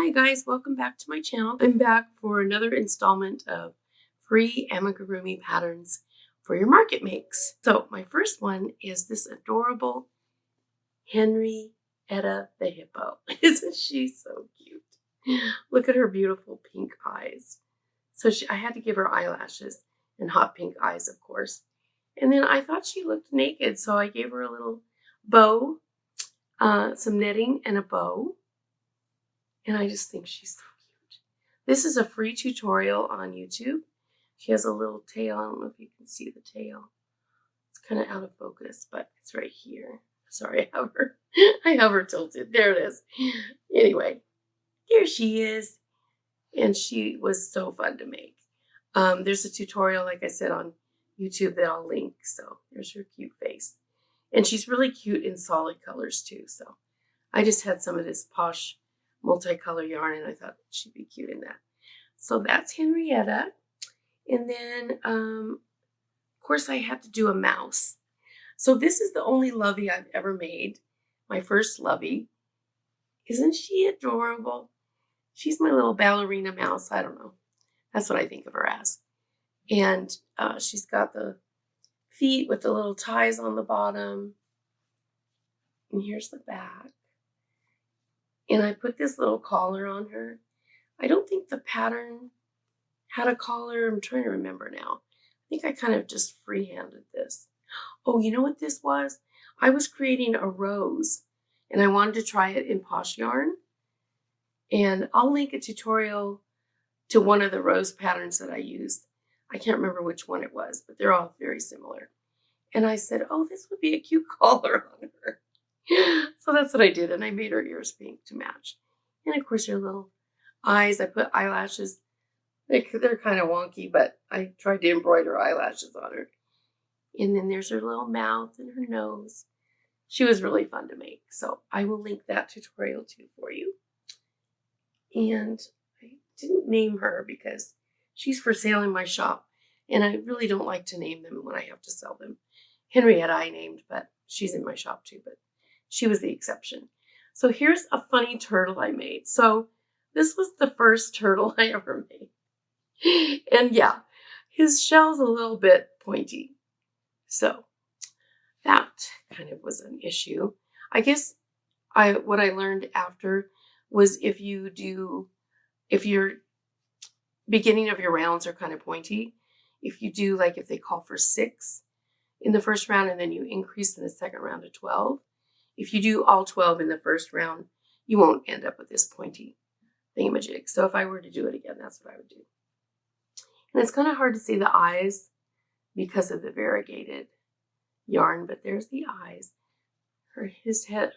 Hi guys, welcome back to my channel. I'm back for another installment of free Amigurumi patterns for your market makes. So my first one is this adorable Henrietta the Hippo. Isn't she so cute? Look at her beautiful pink eyes. So I had to give her eyelashes and hot pink eyes, of course. And then I thought she looked naked, so I gave her a little bow, some knitting and a bow. And I just think she's so cute. This is a free tutorial on YouTube. She has a little tail. I don't know if you can see the tail. It's kind of out of focus, but it's right here. Sorry, I have her tilted. There it is. Anyway, here she is. And she was so fun to make. There's a tutorial, like I said, on YouTube that I'll link. So there's her cute face. And she's really cute in solid colors too. So I just had some of this posh multicolor yarn and I thought she'd be cute in that. So that's Henrietta. And then, of course, I had to do a mouse. So this is the only Lovie I've ever made. My first Lovie. Isn't she adorable? She's my little ballerina mouse. I don't know. That's what I think of her as. And she's got the feet with the little ties on the bottom. And here's the back. And I put this little collar on her. I don't think the pattern had a collar. I'm trying to remember now. I think I kind of just freehanded this. Oh, you know what this was? I was creating a rose and I wanted to try it in posh yarn. And I'll link a tutorial to one of the rose patterns that I used. I can't remember which one it was, but they're all very similar. And I said, oh, this would be a cute collar on her. So that's what I did, and I made her ears pink to match. And of course, her little eyes, I put eyelashes. They're kind of wonky, but I tried to embroider eyelashes on her. And then there's her little mouth and her nose. She was really fun to make, so I will link that tutorial too for you. And I didn't name her because she's for sale in my shop, and I really don't like to name them when I have to sell them. Henrietta I named, but she's in my shop too, but she was the exception. So here's a funny turtle I made. So this was the first turtle I ever made. And yeah, his shell's a little bit pointy. So that kind of was an issue. I guess what I learned after was if your beginning of your rounds are kind of pointy, if you do, like if they call for 6 in the first round and then you increase in the second round to 12, if you do all 12 in the first round, you won't end up with this pointy thingamajig. So if I were to do it again, that's what I would do. And it's kind of hard to see the eyes because of the variegated yarn, but there's the eyes. His head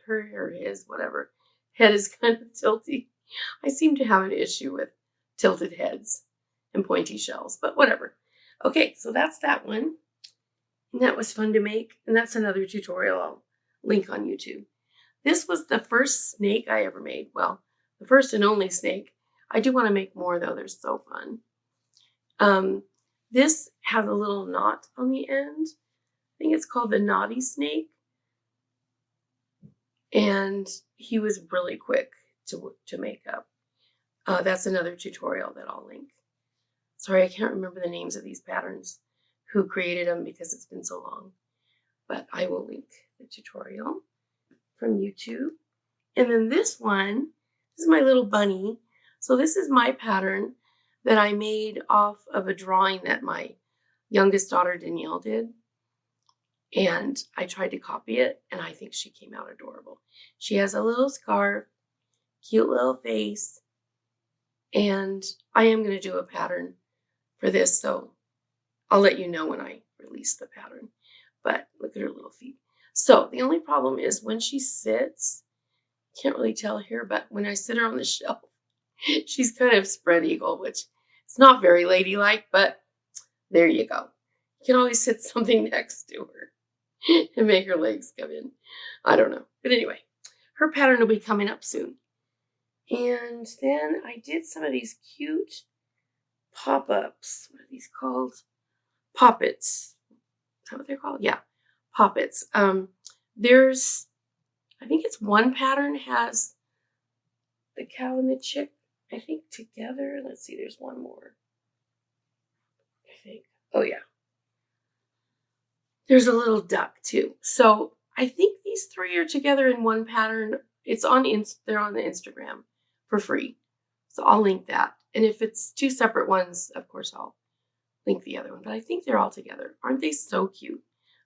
is kind of tilty. I seem to have an issue with tilted heads and pointy shells, but whatever. Okay, so that's that one. And that was fun to make. And that's another tutorial I'll link on YouTube. This was the first snake I ever made. Well, the first and only snake. I do want to make more though. They're so fun. This has a little knot on the end. I think it's called the naughty snake. And he was really quick to make up. That's another tutorial that I'll link. Sorry, I can't remember the names of these patterns, who created them because it's been so long. But I will link the tutorial from YouTube. And then this one, this is my little bunny. So this is my pattern that I made off of a drawing that my youngest daughter Danielle did. And I tried to copy it, and I think she came out adorable. She has a little scarf, cute little face, and I am going to do a pattern for this, so I'll let you know when I release the pattern. But look at her little feet. So the only problem is when she sits, can't really tell here, but when I sit her on the shelf, she's kind of spread eagle, which is not very ladylike, but there you go. You can always sit something next to her and make her legs come in. I don't know. But anyway, her pattern will be coming up soon. And then I did some of these cute pop-ups. What are these called? Poppets. Is that what they're called? Yeah, poppets. There's, I think it's one pattern has the cow and the chick, I think, together. Let's see, there's one more. I think. Oh, yeah. There's a little duck, too. So I think these 3 are together in one pattern. It's on they're on the Instagram for free. So I'll link that. And if it's 2 separate ones, of course, I'll link the other one. But I think they're all together. Aren't they so cute?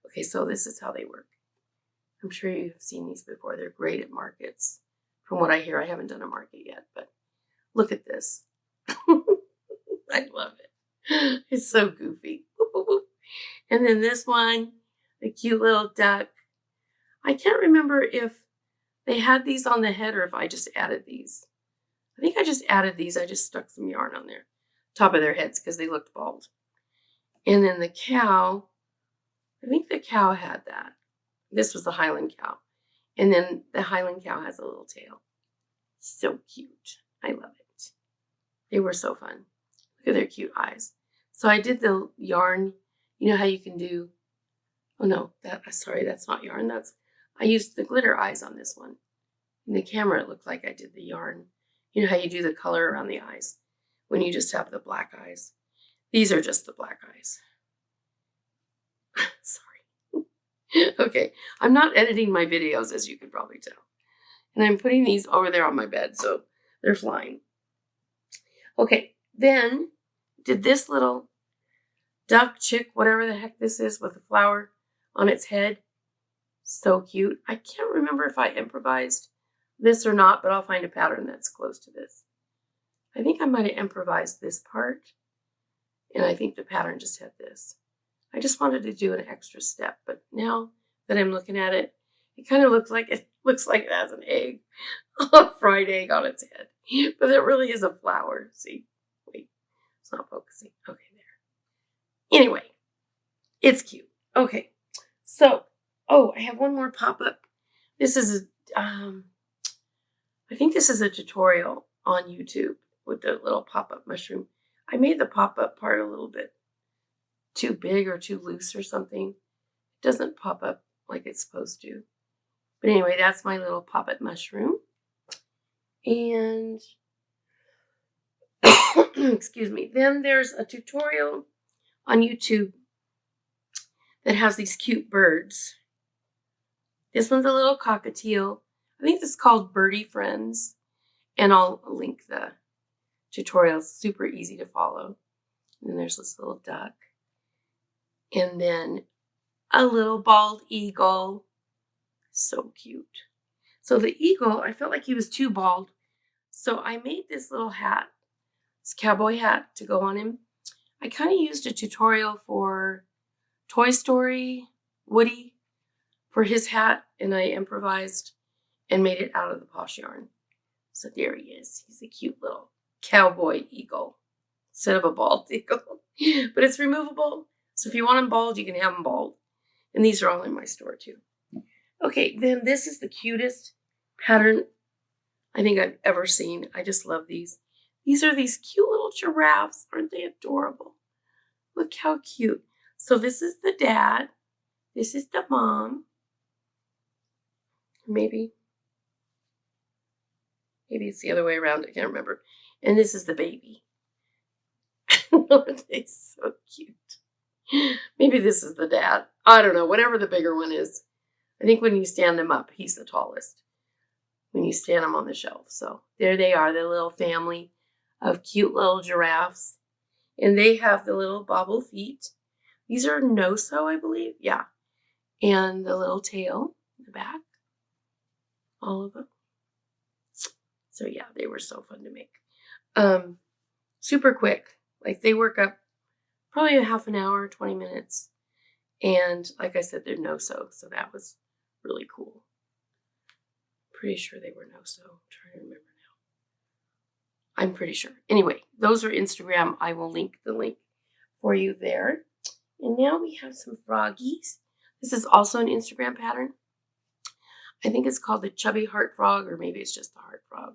Okay, so this is how they work. I'm sure you've seen these before. They're great at markets. From what I hear, I haven't done a market yet, but look at this. I love it. It's so goofy. And then this one, the cute little duck. I can't remember if they had these on the head or if I just added these. I think I just added these. I just stuck some yarn on their top of their heads because they looked bald. And then the cow, I think the cow had that. This was the Highland cow. And then the Highland cow has a little tail. So cute. I love it. They were so fun. Look at their cute eyes. So I did the yarn. You know how you can do, oh no, sorry, that's not yarn. I used the glitter eyes on this one. In the camera, it looked like I did the yarn. You know how you do the color around the eyes when you just have the black eyes. These are just the black eyes. Sorry. Okay, I'm not editing my videos, as you could probably tell. And I'm putting these over there on my bed, so they're flying. Okay, then did this little duck, chick, whatever the heck this is with a flower on its head. So cute. I can't remember if I improvised this or not, but I'll find a pattern that's close to this. I think I might have improvised this part, and I think the pattern just had this. I just wanted to do an extra step, but now that I'm looking at it, it kind of looks like it has an egg, a fried egg on its head, but it really is a flower. See, wait, it's not focusing. Okay, there. Anyway, it's cute. Okay, so, oh, I have one more pop-up. This is, I think this is a tutorial on YouTube with the little pop-up mushroom. I made the pop-up part a little bit too big or too loose or something. It doesn't pop up like it's supposed to. But anyway, that's my little pop-up mushroom. And, excuse me, then there's a tutorial on YouTube that has these cute birds. This one's a little cockatiel. I think this is called Birdie Friends. And I'll link the tutorial. It's super easy to follow. And then there's this little duck. And then a little bald eagle. So cute. So the eagle, I felt like he was too bald. So I made this little hat, this cowboy hat to go on him. I kind of used a tutorial for Toy Story, Woody, for his hat. And I improvised and made it out of the posh yarn. So there he is. He's a cute little cowboy eagle instead of a bald eagle. But it's removable. So if you want him bald, you can have him bald. And these are all in my store too. Okay, then this is the cutest pattern I think I've ever seen. I just love these. These are these cute little giraffes. Aren't they adorable? Look how cute. So this is the dad. This is the mom. Maybe it's the other way around. I can't remember. And this is the baby. Aren't they so cute? Maybe this is the dad. I don't know. Whatever the bigger one is. I think when you stand them up, he's the tallest. When you stand them on the shelf. So there they are, the little family of cute little giraffes. And they have the little bobble feet. These are no-sew, I believe. Yeah. And the little tail in the back. All of them. So yeah, they were so fun to make. Super quick. Like they work up probably a half an hour, 20 minutes. And like I said, they're no-sew. So that was really cool. Pretty sure they were no-sew. I'm trying to remember now. I'm pretty sure. Anyway, those are Instagram. I will link the link for you there. And now we have some froggies. This is also an Instagram pattern. I think it's called the Chubby Heart Frog, or maybe it's just the Heart Frog.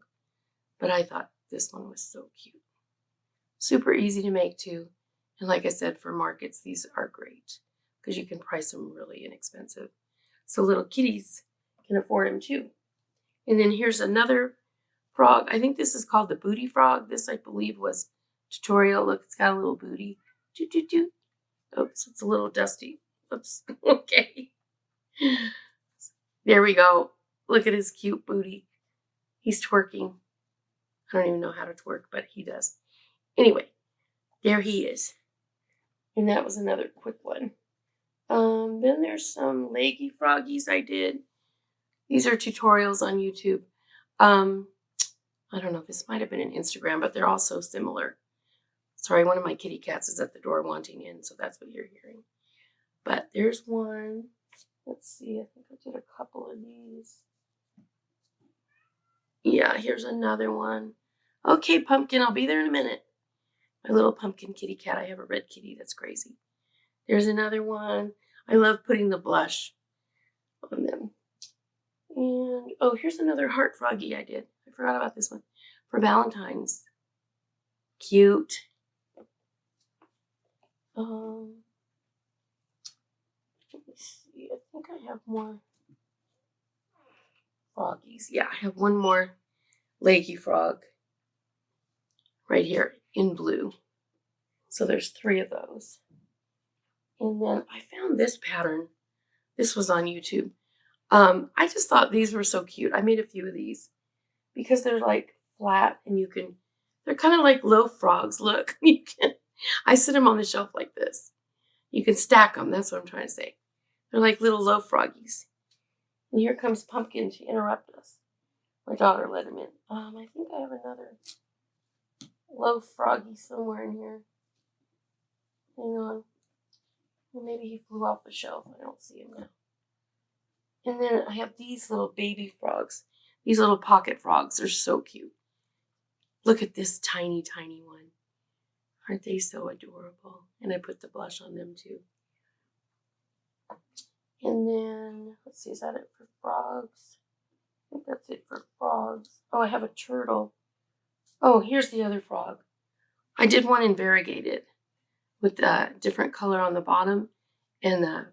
But I thought this one was so cute. Super easy to make too. And like I said, for markets, these are great because you can price them really inexpensive. So little kitties can afford them too. And then here's another frog. I think this is called the booty frog. This, I believe, was tutorial. Look, it's got a little booty. Doo, doo, doo. Oops, it's a little dusty. Oops. Okay. There we go. Look at his cute booty. He's twerking. I don't even know how to twerk, but he does. Anyway, there he is. And that was another quick one. Then there's some leggy froggies I did. These are tutorials on YouTube. I don't know, this might have been an Instagram, but they're all so similar. Sorry, one of my kitty cats is at the door wanting in, so that's what you're hearing. But there's one. Let's see, I think I did a couple of these. Yeah, here's another one. Okay, Pumpkin, I'll be there in a minute. My little pumpkin kitty cat. I have a red kitty that's crazy. There's another one. I love putting the blush on them. And, oh, here's another heart froggy I did. I forgot about this one. For Valentine's. Cute. Let me see. I think I have more froggies. Yeah, I have one more leggy frog right here in blue. So there's 3 of those. And then I found this pattern. This was on YouTube. I just thought these were so cute. I made a few of these because they're like flat and they're kind of like loaf frogs. Look, I sit them on the shelf like this. You can stack them. That's what I'm trying to say. They're like little loaf froggies. And here comes Pumpkin to interrupt us. My daughter let him in. I think I have another loaf froggy somewhere in here. Hang on. Well, maybe he flew off the shelf. I don't see him now. And then I have these little baby frogs. These little pocket frogs. They're so cute. Look at this tiny, tiny one. Aren't they so adorable? And I put the blush on them too. And then, let's see, is that it for frogs? I think that's it for frogs. Oh, I have a turtle. Oh, here's the other frog. I did one in variegated with the different color on the bottom and the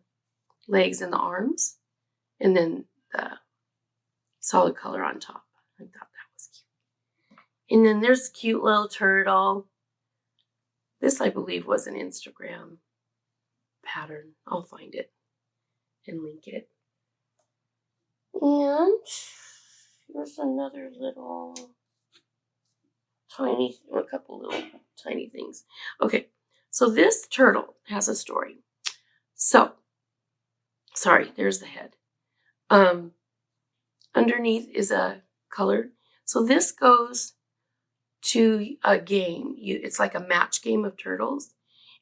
legs and the arms. And then the solid color on top. I thought that was cute. And then there's a cute little turtle. This, I believe, was an Instagram pattern. I'll find it and link it. And here's another little a couple little tiny things. Okay, so this turtle has a story. So, sorry, there's the head. Underneath is a color. So this goes to a game. It's like a match game of turtles.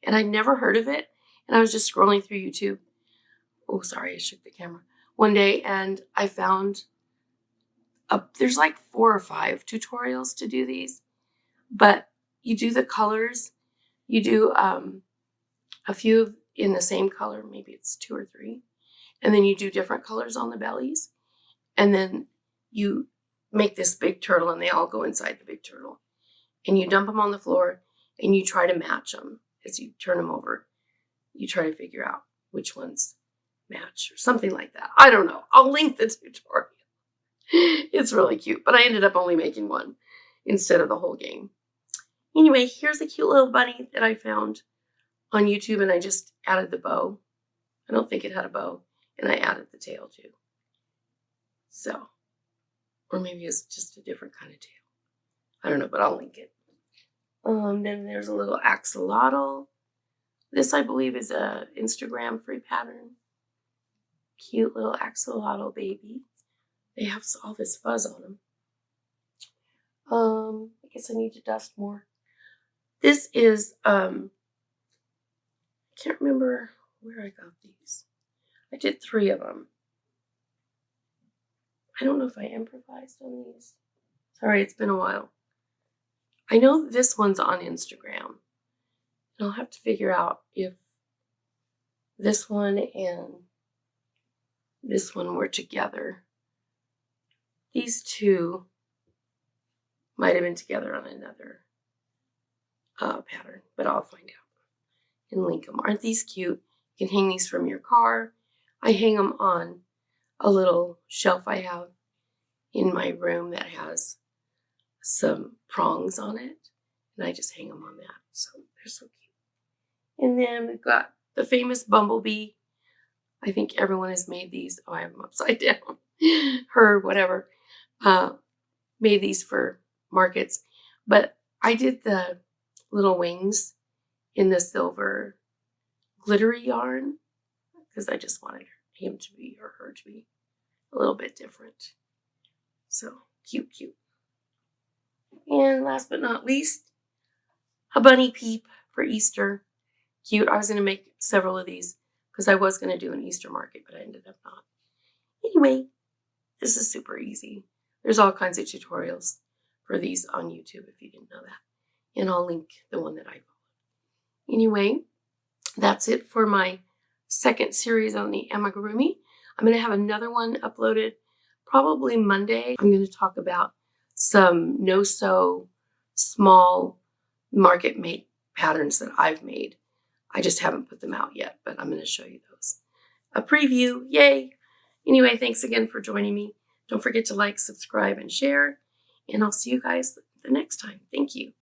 And I'd never heard of it. And I was just scrolling through YouTube. Oh, sorry, I shook the camera. One day, and I found there's like 4 or 5 tutorials to do these. But you do the colors. You do a few in the same color. Maybe it's 2 or 3. And then you do different colors on the bellies. And then you make this big turtle and they all go inside the big turtle. And you dump them on the floor and you try to match them as you turn them over. You try to figure out which ones match or something like that. I don't know. I'll link the tutorial. It's really cute. But I ended up only making one instead of the whole game. Anyway, here's a cute little bunny that I found on YouTube and I just added the bow. I don't think it had a bow. And I added the tail too. So, or maybe it's just a different kind of tail. I don't know, but I'll link it. Then there's a little axolotl. This, I believe, is a Instagram free pattern. Cute little axolotl baby. They have all this fuzz on them. I guess I need to dust more. This is, I can't remember where I got these. I did 3 of them. I don't know if I improvised on these. Sorry, it's been a while. I know this one's on Instagram. And I'll have to figure out if this one and this one were together. These 2 might have been together on another pattern, but I'll find out and link them. Aren't these cute? You can hang these from your car. I hang them on a little shelf I have in my room that has some prongs on it, and I just hang them on that. So they're so cute. And then we've got the famous bumblebee. I think everyone has made these. Oh, I have them upside down. Her, whatever, made these for markets. But I did the little wings in the silver glittery yarn because I just wanted him to be, or her to be, a little bit different. So cute, cute. And last but not least, a bunny peep for Easter. Cute. I was going to make several of these because I was going to do an Easter market, but I ended up not. Anyway, this is super easy. There's all kinds of tutorials for these on YouTube if you didn't know that. And I'll link the one that I followed. Anyway, that's it for my second series on the Amigurumi. I'm going to have another one uploaded probably Monday. I'm going to talk about some no-sew small market made patterns that I've made. I just haven't put them out yet, but I'm going to show you those. A preview, yay! Anyway, thanks again for joining me. Don't forget to like, subscribe, and share, and I'll see you guys the next time. Thank you.